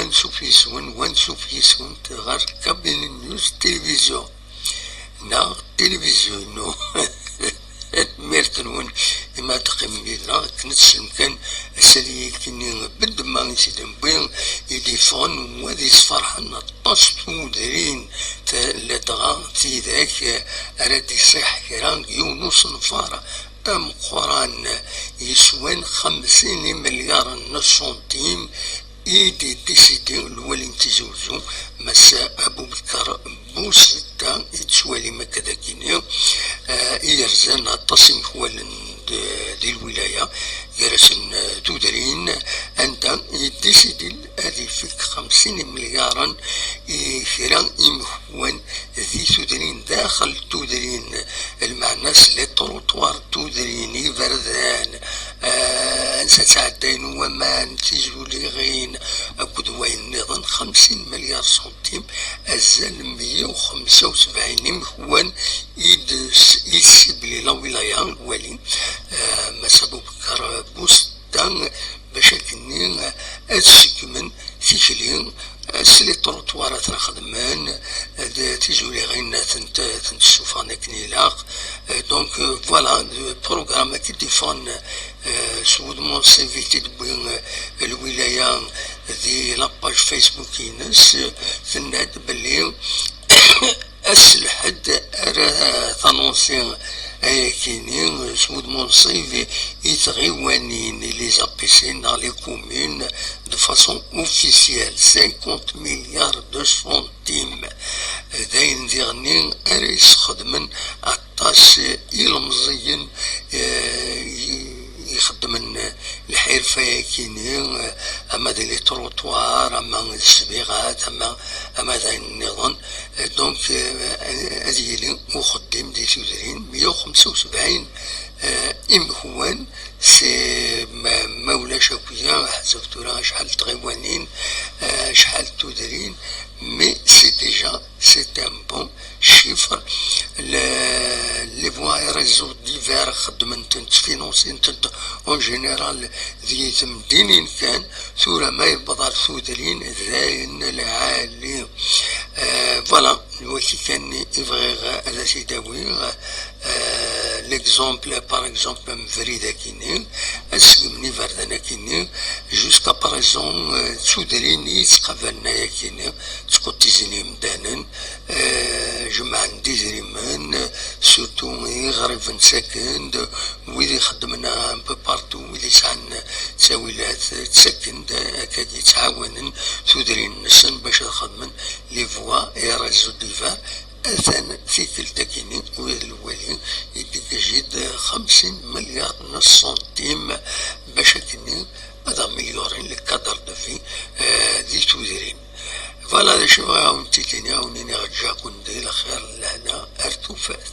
ونشوف يسون غير كابين النيوز تلفزيون نا تلفزيون ميرتنون ما تقيم بينا كنتش مكان سالي كني بد ما نسيدم بين يديفون وذي فرحنا طاستو دارين لدغا في ذاك أراد يصيح كران يونس نفارة أم قران يسوان 50 مليار سنتيم إيدي ديسيدي الولي تزوجو مساء أبو بكر بوستا يتسوالي ما كذا كينيا يرزان التصم خوالن دي الولاية يرسن تودرين أنت يديسيدي هذه فيك 50 مليارا خيران إمخوان ذي تودرين داخل تودرين المعناس لي تروطوار تودرين يفردان ستعدين وما تيجو لي غين أكد وين نظن 50 مليار سنتيم أزال 175 مخوان يسيب لي لا ولاية الوالي مسابو بكر بوستان باش كنين أتسكمن تيكلين سلي التروطوارات راه خدمان تيجو لي غينا تنشوفانا كنيلاق دونك فوالا بروغرام كي ديفون سود مون سيفي تدبين الولاية ذي لاباج فيسبوك ينس ثناد بلي أسلحد أرى ثانونسين كاينين سود منصيف يتغيوانين لي زابيسين dans les communes de façon officielle 50 milliards de centimes داين ديغنين أريس خدمن عطاس يلمزين يخدمن الحرفة كاينين أما دي لي تروطوار أما السبيغات أما دا النظام دونك أزيلين وخدم دي سوزرين 175 إمهوان سي مولا شاكويا حسبتو راه شحال تغيوانين شحال تودرين مي سي ديجا سي ان بون شيفر لي فوا ريزو ديفير خدمن تفينونسين اون جينيرال ذي تمدينين كان ثورة ما يبضع ثودرين ذاين العالي فوالا الوكي كان يبغي هذا سي داوي l'exemple par exemple مفريدة كيني اسمني فردانا كيني جوسكا باريزون تسودرين يتقبلنا كيني تقول تيزيني مدانا جمع عندي زريمان سورتو غريب سكند ويلي يخدمنا ان بو بارتو ويلي يسعن تساويلات تسكند اكاد يتعاونن تودرين نسن باش نخدمن لي فوا اي ريزو ديفار أثناء في كلتا كيني وهذا الوالي يديك جيد 50 مليار سنتيم باش كيني هذا مليورين لكادر دفي دي تودرين فوالا شو عاونتي كيني عاونيني غجاكم دي الخير لهنا ارتو فات